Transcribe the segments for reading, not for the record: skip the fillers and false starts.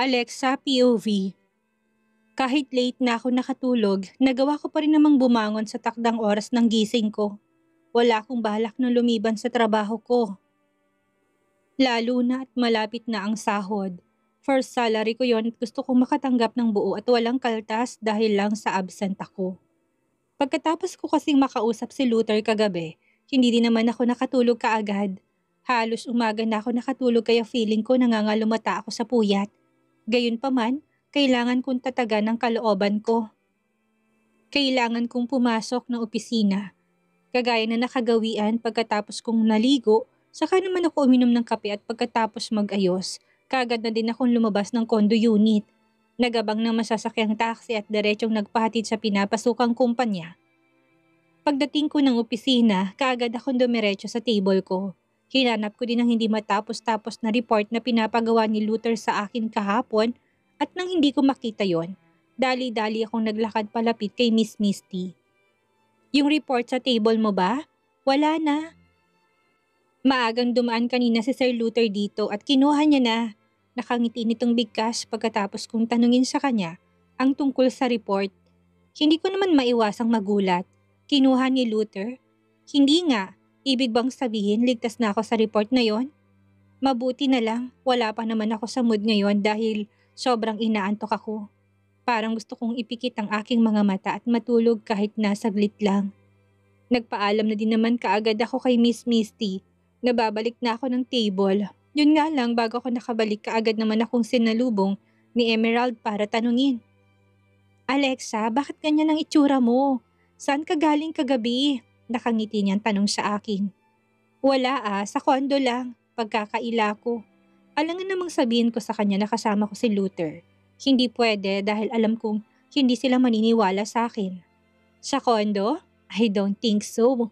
Alexa, POV. Kahit late na ako nakatulog, nagawa ko pa rin namang bumangon sa takdang oras ng gising ko. Wala akong balak na lumiban sa trabaho ko. Lalo na at malapit na ang sahod. First salary ko yon at gusto kong makatanggap ng buo at walang kaltas dahil lang sa absent ako. Pagkatapos ko kasing makausap si Luther kagabi, hindi din naman ako nakatulog kaagad. Halos umaga na ako nakatulog kaya feeling ko nangangalumata ako sa puyat. Gayunpaman, kailangan kong tatagan ang kalooban ko. Kailangan kong pumasok ng opisina. Kagaya na nakagawian pagkatapos kong naligo, saka naman ako uminom ng kape at pagkatapos mag-ayos, kagad na din akong lumabas ng condo unit. Nagabang ng masasakyang taxi at diretsong nagpahatid sa pinapasukang kumpanya. Pagdating ko ng opisina, kaagad akong dumiretso sa table ko. Hinanap ko din ang hindi matapos-tapos na report na pinapagawa ni Luther sa akin kahapon at nang hindi ko makita yon, dali-dali akong naglakad palapit kay Miss Misty. Yung report sa table mo ba? Wala na. Maagang dumaan kanina si Sir Luther dito at kinuha niya na. Nakangiti nitong bigkas pagkatapos kong tanungin sa kanya ang tungkol sa report. Hindi ko naman maiwasang magulat. Kinuha ni Luther? Hindi nga. Ibig bang sabihin ligtas na ako sa report na yon? Mabuti na lang, wala pa naman ako sa mood ngayon dahil sobrang inaantok ako. Parang gusto kong ipikit ang aking mga mata at matulog kahit na saglit lang. Nagpaalam na din naman kaagad ako kay Miss Misty. Nababalik na ako ng table. Yun nga lang bago ako nakabalik kaagad naman akong sinalubong ni Emerald para tanungin. Alexa, bakit ganyan ang itsura mo? Saan ka galing kagabi? Nakangiti niyang tanong sa akin. Wala sa kondo lang. Pagkakaila ko. Alangan namang sabihin ko sa kanya na kasama ko si Luther. Hindi pwede dahil alam kong hindi sila maniniwala sa akin. Sa kondo? I don't think so.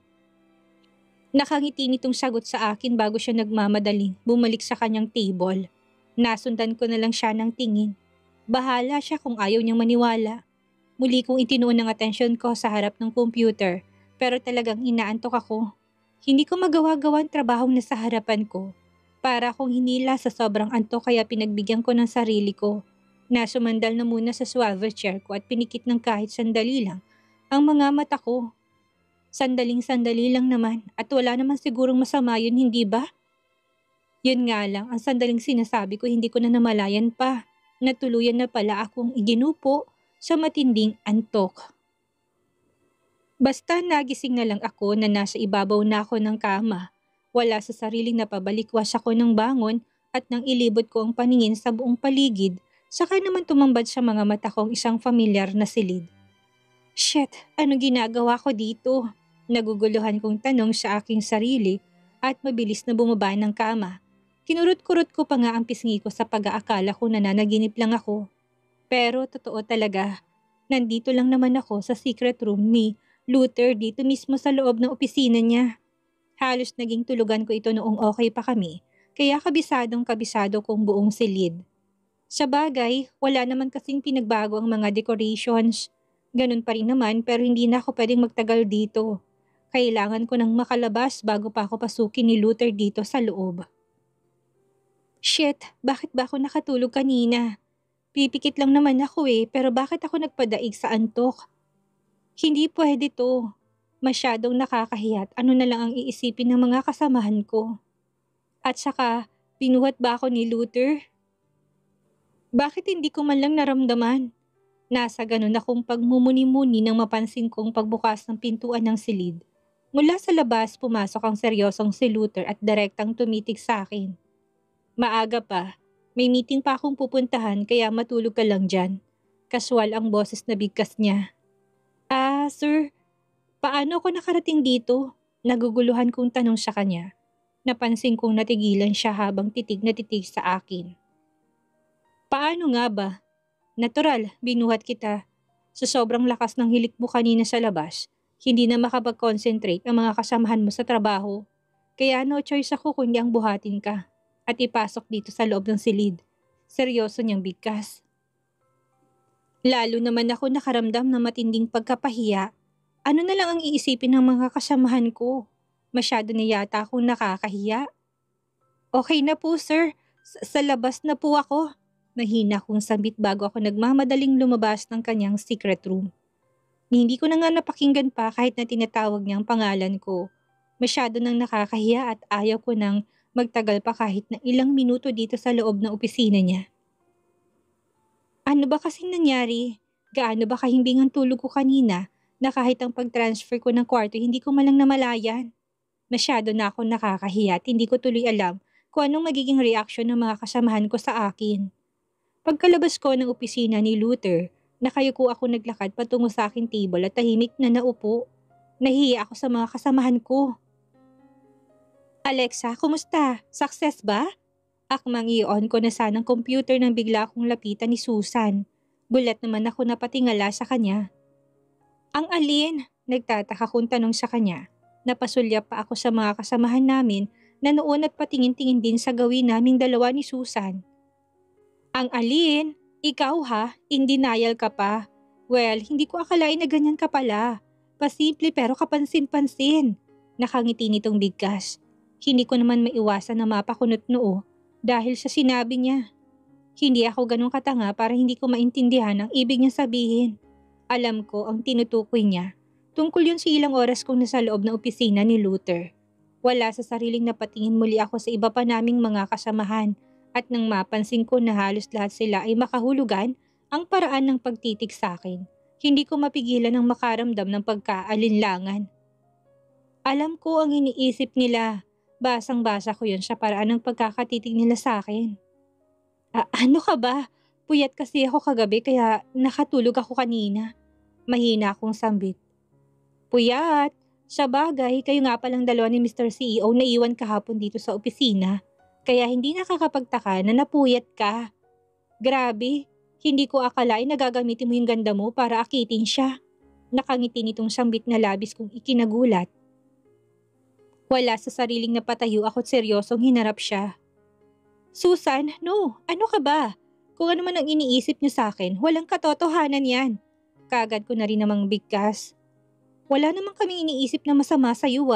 Nakangiti nitong sagot sa akin bago siya nagmamadaling bumalik sa kanyang table. Nasundan ko na lang siya ng tingin. Bahala siya kung ayaw niyang maniwala. Muli kong itinuon ang atensyon ko sa harap ng computer pero talagang inaantok ako. Hindi ko magawa-gawa ang trabahong nasa harapan ko. Para akong hinila sa sobrang antok kaya pinagbigyan ko ng sarili ko. Nasumandal na muna sa swivel chair ko at pinikit ng kahit sandali lang ang mga mata ko. Sandaling-sandali lang naman at wala naman sigurong masama yun, hindi ba? Yun nga lang, ang sandaling sinasabi ko hindi ko na namalayan pa. Natuluyan na pala akong iginupo sa matinding antok. Basta nagising na lang ako na nasa ibabaw na ako ng kama. Wala sa sariling napabalikwas ako ng bangon at nang ilibot ko ang paningin sa buong paligid, saka naman tumambad sa mga mata kong isang familiar na silid. Shit, ano ginagawa ko dito? Naguguluhan kong tanong sa aking sarili at mabilis na bumaba ng kama. Kinurot-kurot ko pa nga ang pisngi ko sa pag-aakala ko na nanaginip lang ako. Pero totoo talaga, nandito lang naman ako sa secret room ni Luther dito mismo sa loob ng opisina niya. Halos naging tulugan ko ito noong okay pa kami, kaya kabisado kong buong silid. Sa bagay, wala naman kasing pinagbago ang mga decorations. Ganun pa rin naman pero hindi na ako pwedeng magtagal dito. Kailangan ko nang makalabas bago pa ako pasukin ni Luther dito sa loob. Shit, bakit ba ako nakatulog kanina? Pipikit lang naman ako pero bakit ako nagpadaig sa antok? Hindi pwede to. Masyadong nakakahiyat, ano na lang ang iisipin ng mga kasamahan ko. At saka, pinuhat ba ako ni Luther? Bakit hindi ko man lang naramdaman? Nasa ganun akong pagmumuni-muni nang mapansin kong pagbukas ng pintuan ng silid. Mula sa labas, pumasok ang seryosong si Luther at direktang tumitig sa akin. Maaga pa, may meeting pa akong pupuntahan kaya matulog ka lang dyan. Kaswal ang boses na bigkas niya. Sir, paano ako nakarating dito? Naguguluhan kong tanong sa kanya. Napansin kong natigilan siya habang titig na titig sa akin. Paano nga ba? Natural, binuhat kita. Sa sobrang lakas ng hilik mo kanina sa labas, hindi na makapag-concentrate ang mga kasamahan mo sa trabaho. Kaya no choice ako kundi ang buhatin ka at ipasok dito sa loob ng silid. Seryoso niyang bigkas. Lalo naman ako nakaramdam ng matinding pagkapahiya. Ano na lang ang iisipin ng mga kasamahan ko? Masyado na yata akong nakakahiya. Okay na po sir, sa labas na po ako. Mahina kong sabit bago ako nagmamadaling lumabas ng kanyang secret room. Hindi ko na nga napakinggan pa kahit na tinatawag niya ang pangalan ko. Masyado nang nakakahiya at ayaw ko nang magtagal pa kahit na ilang minuto dito sa loob ng opisina niya. Ano ba kasing nangyari? Gaano ba kahimbing ang tulog ko kanina na kahit ang pag-transfer ko ng kwarto hindi ko malang namalayan? Masyado na ako nakakahiya at hindi ko tuloy alam kung anong magiging reaksyon ng mga kasamahan ko sa akin. Pagkalabas ko ng opisina ni Luther, nakayuko ako naglakad patungo sa aking table at tahimik na naupo. Nahihiya ako sa mga kasamahan ko. Alexa, kumusta? Success ba? Akmang i-on ko na sanang computer nang bigla akong lapitan ni Susan. Gulat naman ako na patingala sa kanya. Ang alin? Nagtataka kong tanong sa kanya. Napasulyap pa ako sa mga kasamahan namin na noon at patingin-tingin din sa gawin naming dalawa ni Susan. Ang alin? Ikaw ha? In denial ka pa? Well, hindi ko akalain na ganyan ka pala. Pasimple pero kapansin-pansin. Nakangiti nitong bigkas. Hindi ko naman maiwasan na mapakunot noo dahil sa sinabi niya. Hindi ako ganun katanga para hindi ko maintindihan ang ibig niya sabihin. Alam ko ang tinutukoy niya. Tungkol yun sa ilang oras kong nasa loob ng opisina ni Luther. Wala sa sariling napatingin muli ako sa iba pa naming mga kasamahan. At nang mapansin ko na halos lahat sila ay makahulugan ang paraan ng pagtitig sa akin, hindi ko mapigilan ang makaramdam ng pagkaalinlangan. Alam ko ang iniisip nila. Basang-basa ko yun sa paraan ng pagkakatitig nila sa akin. Ano ka ba? Puyat kasi ako kagabi kaya nakatulog ako kanina. Mahina akong sambit. Puyat? Sa bagay, kayo nga palang dalawa ni Mr. CEO na iwan kahapon dito sa opisina. Kaya hindi nakakapagtaka na napuyat ka. Grabe, hindi ko akalain na gagamitin mo yung ganda mo para akitin siya. Nakangiti nitong sambit na labis kong ikinagulat. Wala sa sariling napatayo ako't seryosong hinarap siya. Susan, no, ano ka ba? Kung ano man ang iniisip niyo sa akin, walang katotohanan yan. Kagad ko na rin namang bigkas. Wala namang kami iniisip na masama sa iyo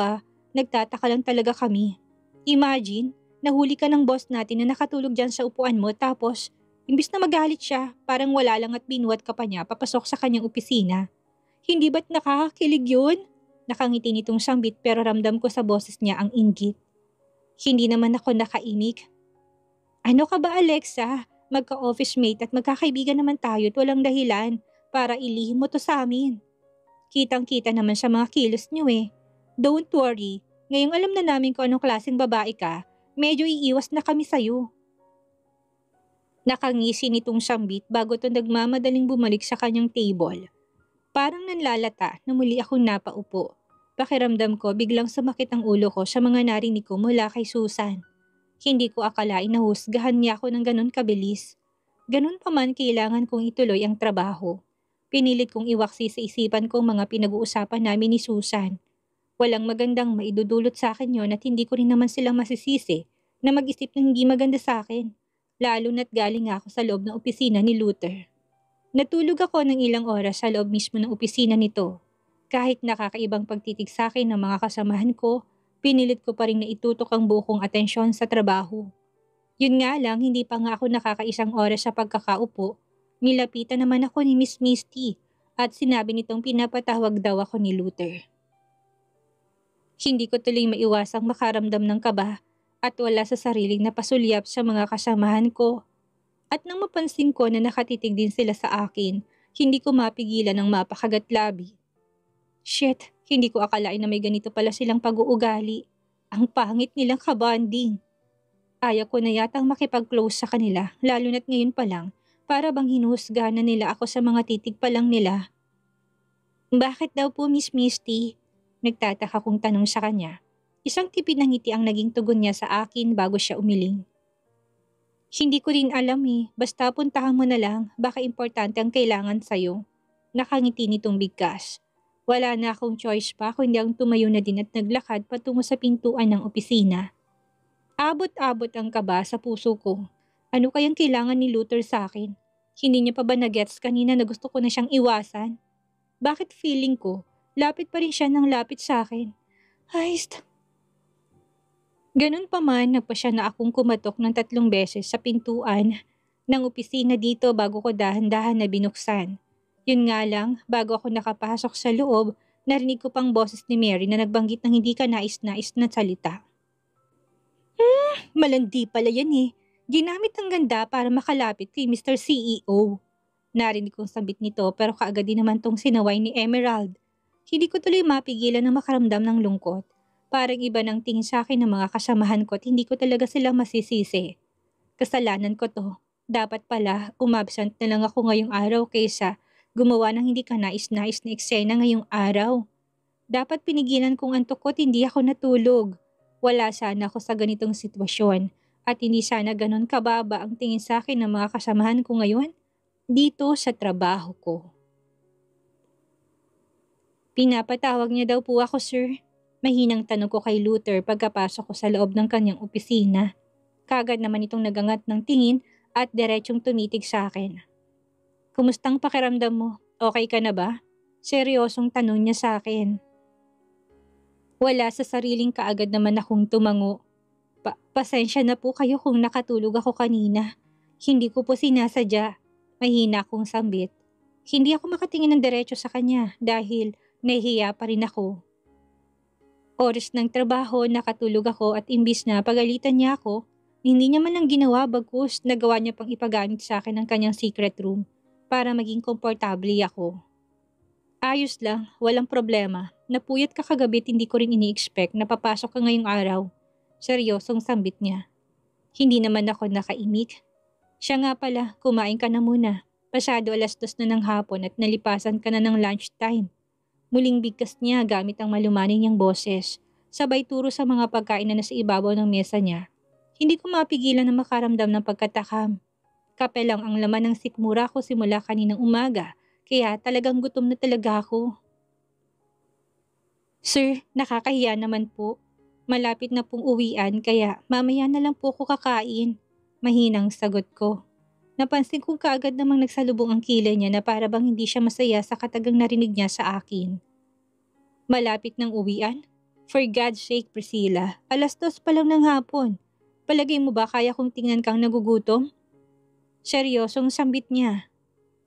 Nagtataka lang talaga kami. Imagine, nahuli ka ng boss natin na nakatulog dyan sa upuan mo tapos, imbis na magalit siya, parang wala lang at binuhat ka pa niya papasok sa kanyang opisina. Hindi ba't nakakakilig yun? Nakangiti nitong sambit pero ramdam ko sa boses niya ang inggit. Hindi naman ako nakaimik. Ano ka ba Alexa? Magka-office mate at magkakaibigan naman tayo at walang dahilan para ilihim mo to sa amin. Kitang-kita naman sa mga kilos niyo Don't worry, ngayong alam na namin kung anong klaseng babae ka, medyo iiwas na kami sa'yo. Nakangisi nitong sambit bago ito nagmamadaling bumalik sa kanyang table. Parang nanlalata na muli akong napaupo. Pakiramdam ko biglang sumakit ang ulo ko sa mga narinig ko mula kay Susan. Hindi ko akalain na husgahan niya ako ng ganun kabilis. Ganun pa man kailangan kong ituloy ang trabaho. Pinilit kong iwaksi sa isipan kong mga pinag-uusapan namin ni Susan. Walang magandang maidudulot sa akin yon at hindi ko rin naman silang masisisi na mag-isip ng hindi maganda sa akin. Lalo na't galing ako sa loob ng opisina ni Luther. Natulog ako ng ilang oras sa loob mismo ng opisina nito. Kahit nakakaibang pagtitig sa akin ng mga kasamahan ko, pinilit ko pa rin na itutok ang buong atensyon sa trabaho. Yun nga lang, hindi pa nga ako nakakaisang oras sa pagkakaupo. Nilapitan naman ako ni Miss Misty at sinabi nitong pinapatawag daw ako ni Luther. Hindi ko tuloy maiwasang makaramdam ng kaba at wala sa sariling napasulyap sa mga kasamahan ko. At nang mapansin ko na nakatitig din sila sa akin, hindi ko mapigilan ang mapakagatlabi. Shit, hindi ko akalain na may ganito pala silang pag-uugali. Ang pangit nilang kabanding. Ayaw ko na yatang makipag-close sa kanila, lalo na't ngayon pa lang, para bang hinuhusgahan na nila ako sa mga titig pa lang nila. Bakit daw po Miss Misty? Nagtataka kong tanong sa kanya. Isang tipid na ngiti ang naging tugon niya sa akin bago siya umiling. Hindi ko rin alam basta puntahan mo na lang, baka importante ang kailangan sa'yo. Nakangiti nitong bigkas. Wala na akong choice pa kundi ang tumayo na din at naglakad patungo sa pintuan ng opisina. Abot-abot ang kaba sa puso ko. Ano kayang kailangan ni Luther sa akin? Hindi niya pa ba na-gets kanina na gusto ko na siyang iwasan? Bakit feeling ko, lapit pa rin siya ng lapit sa akin? Ganun pa man, nagpa siya na akong kumatok ng 3 beses sa pintuan. ng opisina dito bago ko dahan-dahan na binuksan. Yun nga lang, bago ako nakapasok sa loob, narinig ko pang boses ni Mary na nagbanggit ng hindi ka nais-nais na salita. Malandi pala yan eh. Ginamit ang ganda para makalapit kay Mr. CEO. Narinig kong sabit nito pero kaagad din naman tong sinaway ni Emerald. Hindi ko tuloy mapigilan na makaramdam ng lungkot. Parang iba ng tingin sa akin ng mga kasamahan ko at hindi ko talaga sila masisisi. Kasalanan ko to. Dapat pala umabsent na lang ako ngayong araw kaysa gumawa ng hindi ka nais-nais na eksena ngayong araw. Dapat pinigilan kong antok ko at hindi ako natulog. Wala sana ako sa ganitong sitwasyon at hindi sana ganon kababa ang tingin sa akin ng mga kasamahan ko ngayon dito sa trabaho ko. Pinapatawag niya daw po ako, sir. Mahinang tanong ko kay Luther pagkapasok ko sa loob ng kanyang opisina. Kagad naman itong nagangat ng tingin at diretsong tumitig sa akin. Kumustang pakiramdam mo? Okay ka na ba? Seryosong tanong niya sa akin. Wala sa sariling kaagad naman akong tumango. Pasensya na po kayo kung nakatulog ako kanina. Hindi ko po sinasadya. Mahina akong sambit. Hindi ako makatingin ng diretso sa kanya dahil nahihiya pa rin ako. Oras ng trabaho, nakatulog ako at imbis na pagalitan niya ako, hindi niya man lang ginawa bagkus nagawa niya pang ipagamit sa akin ang kanyang secret room para maging komportable ako. Ayos lang, walang problema. Napuyat ka kagabi at hindi ko rin ini-expect na papasok ka ngayong araw. Seryosong sambit niya. Hindi naman ako nakaimik. Siya nga pala, kumain ka na muna. Pasado 2:00 na ng hapon at nalipasan ka na ng lunchtime. Muling bigkas niya gamit ang malumaning niyang boses. Sabay turo sa mga pagkain na nasa ibabaw ng mesa niya. Hindi ko mapigilan na makaramdam ng pagkatakam. Kape lang ang laman ng sikmura ko simula kaninang umaga, kaya talagang gutom na talaga ako. Sir, nakakahiya naman po. Malapit na pong uwian kaya mamaya na lang po ako kakain. Mahinang sagot ko. Napansin kong kaagad namang nagsalubong ang kilay niya na para bang hindi siya masaya sa katagang narinig niya sa akin. Malapit ng uwian? For God's sake, Priscilla, 2:00 pa lang ng hapon. Palagay mo ba kaya kong tingnan kang nagugutom? Seryosong sambit niya.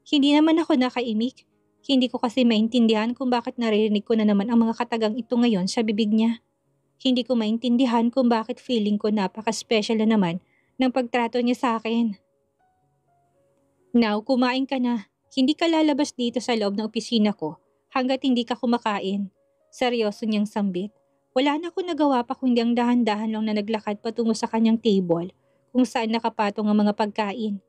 Hindi naman ako nakaimik. Hindi ko kasi maintindihan kung bakit naririnig ko na naman ang mga katagang ito ngayon sa bibig niya. Hindi ko maintindihan kung bakit feeling ko napaka-special na naman ng pagtrato niya sa akin. Now, kumain ka na. Hindi ka lalabas dito sa loob ng opisina ko hanggat hindi ka kumakain. Seryoso niyang sambit. Wala na ako nagawa pa kundi ang dahan-dahan lang na naglakad patungo sa kanyang table kung saan nakapatong ang mga pagkain.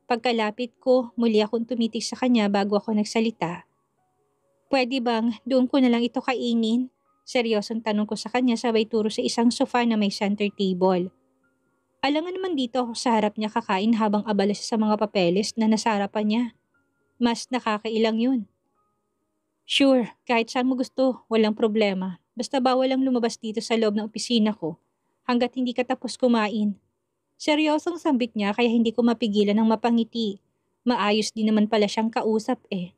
Pagkalapit ko, muli akong tumitig sa kanya bago ako nagsalita. Pwede bang doon ko na lang ito kainin? Seryosong tanong ko sa kanya sabay turo sa isang sofa na may center table. Alangan naman dito ako sa harap niya kakain habang abala siya sa mga papeles na nasa harapan niya. Mas nakakailang yun. Sure, kahit saan mo gusto, walang problema. Basta bawal lang lumabas dito sa loob ng opisina ko hanggat hindi ka tapos kumain. Seryosong sambit niya kaya hindi ko mapigilan ng mapangiti. Maayos din naman pala siyang kausap eh.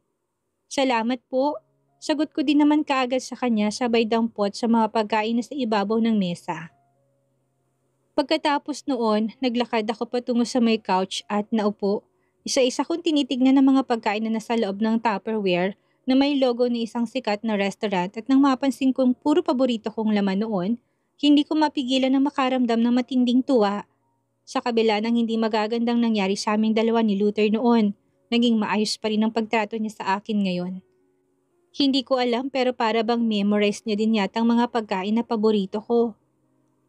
Salamat po. Sagot ko din naman kaagad sa kanya sabay dampot sa mga pagkain na sa ibabaw ng mesa. Pagkatapos noon, naglakad ako patungo sa may couch at naupo. Isa-isa kong tinitignan ang mga pagkain na nasa loob ng Tupperware na may logo ng isang sikat na restaurant at nang mapansin kong puro paborito kong laman noon, hindi ko mapigilan na makaramdam ng matinding tuwa. Sa kabila ng hindi magagandang nangyari sa aming dalawa ni Luther noon, naging maayos pa rin ang pagtrato niya sa akin ngayon. Hindi ko alam pero para bang memorize niya din yata ang mga pagkain na paborito ko.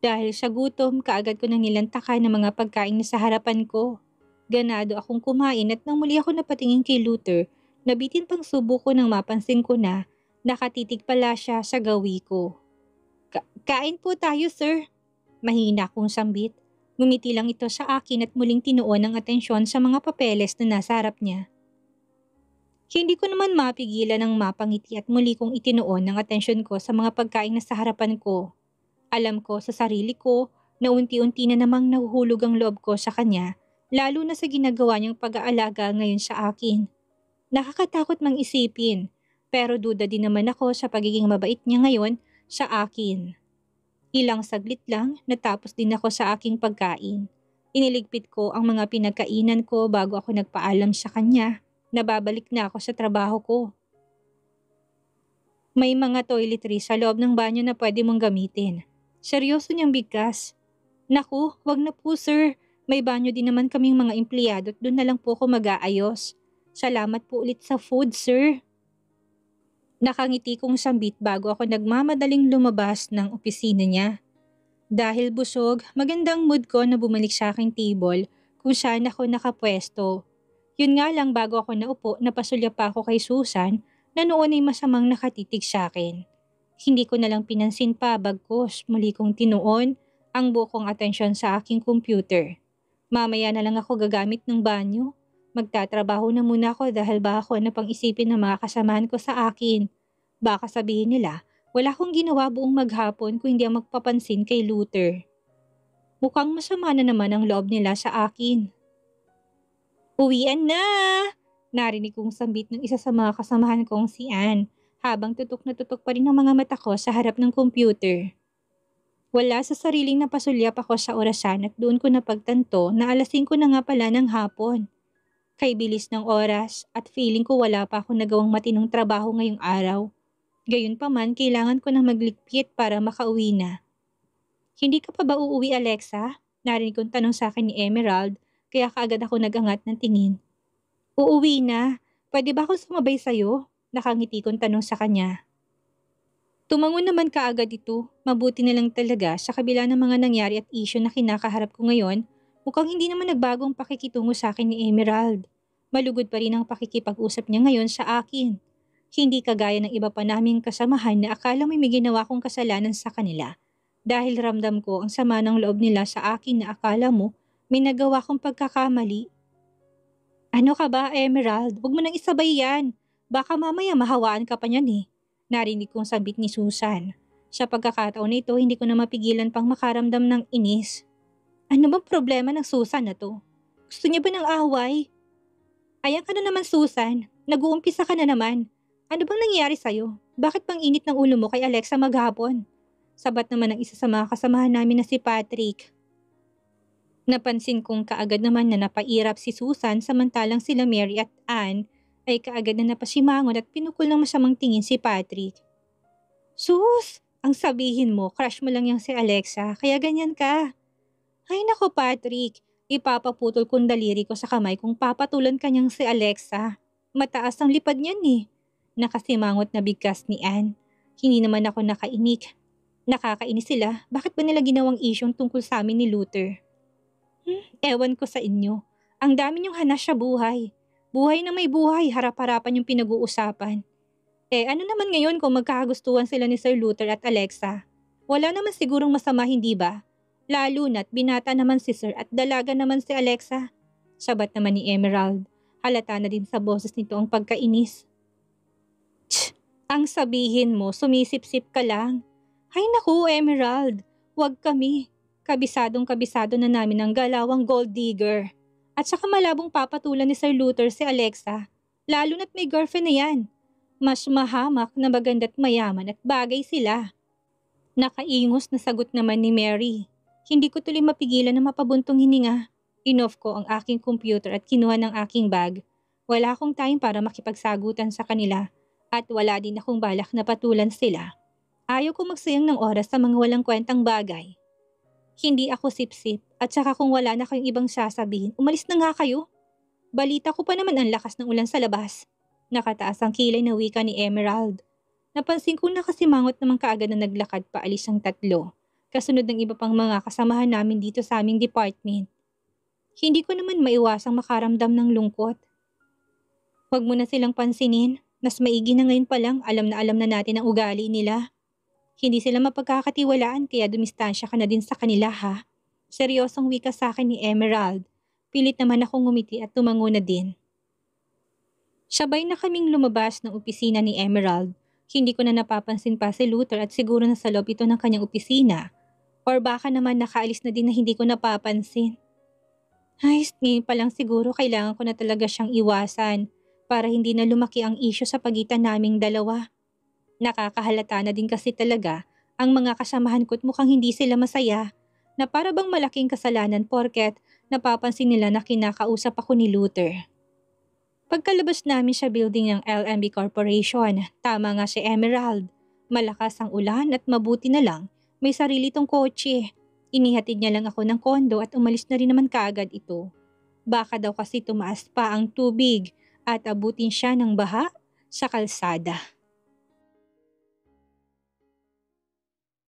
Dahil sa gutom, kaagad ko nang nilantakan ng mga pagkain na sa harapan ko. Ganado akong kumain at nang muli ako napatingin kay Luther, nabitin pang subo ko nang mapansin ko na nakatitig pala siya sa gawi ko. Kain po tayo, sir. Mahina akong sambit. Ngumiti lang ito sa akin at muling tinuon ang atensyon sa mga papeles na nasa harap niya. Hindi ko naman mapigilan ng mapangiti at muli kong itinuon ang atensyon ko sa mga pagkain na sa harapan ko. Alam ko sa sarili ko na unti-unti na namang nahuhulog ang loob ko sa kanya, lalo na sa ginagawa niyang pag-aalaga ngayon sa akin. Nakakatakot mang isipin, pero duda din naman ako sa pagiging mabait niya ngayon sa akin. Ilang saglit lang, natapos din ako sa aking pagkain. Iniligpit ko ang mga pinagkainan ko bago ako nagpaalam sa kanya na babalik na ako sa trabaho ko. May mga toiletries sa loob ng banyo na pwede mong gamitin. Seryoso niyang bigkas. Naku, wag na po sir. May banyo din naman kaming mga empleyado at doon na lang po ako mag-aayos. Salamat po ulit sa food, sir. Nakangiti kong sambit bago ako nagmamadaling lumabas ng opisina niya. Dahil busog, magandang mood ko na bumalik sa aking table kung saan ako nakapwesto. Yun nga lang bago ako naupo, napasulya pa ako kay Susan na noon ay masamang nakatitig sa akin. Hindi ko na lang pinansin pa bagkus muli kong tinuon ang buong atensyon sa aking computer. Mamaya na lang ako gagamit ng banyo. Magtatrabaho na muna ako dahil baka ako na pang isipin ng mga kasamahan ko sa akin. Baka sabihin nila, wala akong ginawa buong maghapon kung hindi ang magpapansin kay Luther. Mukhang masama na naman ang loob nila sa akin. Uwian na! Narinig kong sambit ng isa sa mga kasamahan kong si Anne habang tutok na tutok pa rin ang mga mata ko sa harap ng computer. Wala sa sariling napasulyap ako sa orasan at doon ko napagtanto na 5:00 na nga pala ng hapon. Kay bilis ng oras at feeling ko wala pa akong nagawang matinong trabaho ngayong araw. Gayunpaman, kailangan ko na maglikpit para makauwi na. Hindi ka pa ba uuwi, Alexa? Narinig kong tanong sa akin ni Emerald, kaya kaagad ako nagangat ng tingin. Uuwi na. Pwede ba akong sumabay sa'yo? Nakangiti kong tanong sa kanya. Tumango naman kaagad ito. Mabuti na lang talaga sa kabila ng mga nangyari at issue na kinakaharap ko ngayon, mukhang hindi naman nagbagong pakikitungo sa akin ni Emerald. Malugod pa rin ang pakikipag-usap niya ngayon sa akin. Hindi kagaya ng iba pa naming kasamahan na akala may ginawa kong kasalanan sa kanila. Dahil ramdam ko ang sama ng loob nila sa akin na akala mo may nagawa kong pagkakamali. Ano ka ba, Emerald? Huwag mo nang isabay yan. Baka mamaya mahawaan ka pa niyan eh. Narinig kong sabit ni Susan. Sa pagkakataon na ito, hindi ko na mapigilan pang makaramdam ng inis. Ano bang problema ng Susan na to? Gusto niya ba ng away? Ayan ka na naman, Susan. Nag-uumpisa ka na naman. Ano bang nangyari sa'yo? Bakit bang init ng ulo mo kay Alexa maghapon? Sabat naman ang isa sa mga kasamahan namin na si Patrick. Napansin kong kaagad naman na napairap si Susan samantalang sila Mary at Anne ay kaagad na napasimangon at pinukol ng masamang tingin si Patrick. Sus! Ang sabihin mo, crush mo lang yang si Alexa, kaya ganyan ka. Ay nako Patrick, ipapaputol kong daliri ko sa kamay kung papatulan ka niyang si Alexa. Mataas ang lipad niyan eh. Nakasimangot na bigkas ni Anne. Hindi naman ako nakainik. Nakakainis sila, bakit ba nila ginawang isyong tungkol sa amin ni Luther? Ewan ko sa inyo. Ang dami niyong hanas sa buhay. Buhay na may buhay, harap-harapan yung pinag-uusapan. Ano naman ngayon kung magkakagustuhan sila ni Sir Luther at Alexa? Wala naman sigurong masama, hindi ba? Lalo na't binata naman si Sir at dalaga naman si Alexa. Sabat naman ni Emerald. Halata na din sa boses nito ang pagkainis. Ang sabihin mo, sumisip-sip ka lang. Ay naku, Emerald, wag kami. Kabisado na namin ang galawang gold digger. At saka malabong papatulan ni Sir Luther si Alexa. Lalo na't may girlfriend na yan. Mas mahamak na maganda't mayaman at bagay sila. Nakaingos na sagot naman ni Mary. Hindi ko tuloy mapigilan na mapabuntong hininga. Inoff ko ang aking computer at kinuha ng aking bag. Wala akong time para makipagsagutan sa kanila. At wala din akong balak na patulan sila. Ayaw ko magsayang ng oras sa mga walang kwentang bagay. Hindi ako sip-sip at saka kung wala na kayong ibang sasabihin, umalis na nga kayo. Balita ko pa naman ang lakas ng ulan sa labas. Nakataas ang kilay na wika ni Emerald. Napansin ko na kasimangot naman kaagad na naglakad paalis ang tatlo. Kasunod ng iba pang mga kasamahan namin dito sa aming department. Hindi ko naman maiwasang makaramdam ng lungkot. Huwag mo na silang pansinin. Mas maigi na ngayon pa lang alam na natin ang ugali nila. Hindi sila mapagkakatiwalaan kaya dumistansya ka na din sa kanila ha. Seryosong wika sa akin ni Emerald. Pilit naman akong ngumiti at tumango na din. Sabay na kaming lumabas ng opisina ni Emerald. Hindi ko na napapansin pa si Luther at siguro na sa loob ito ng kanyang opisina. Or baka naman nakaalis na din na hindi ko napapansin. Ay, ngayon pa lang siguro kailangan ko na talaga siyang iwasan. Para hindi na lumaki ang isyu sa pagitan naming dalawa. Nakakahalata na din kasi talaga ang mga kasamahan ko't mukhang hindi sila masaya na para bang malaking kasalanan porket napapansin nila na kinakausap ako ni Luther. Pagkalabas namin sa building ng LMB Corporation, tama nga si Emerald. Malakas ang ulan at mabuti na lang, may sarili tong kotse. Inihatid niya lang ako ng kondo at umalis na rin naman kaagad ito. Baka daw kasi tumaas pa ang tubig at abutin siya ng baha sa kalsada.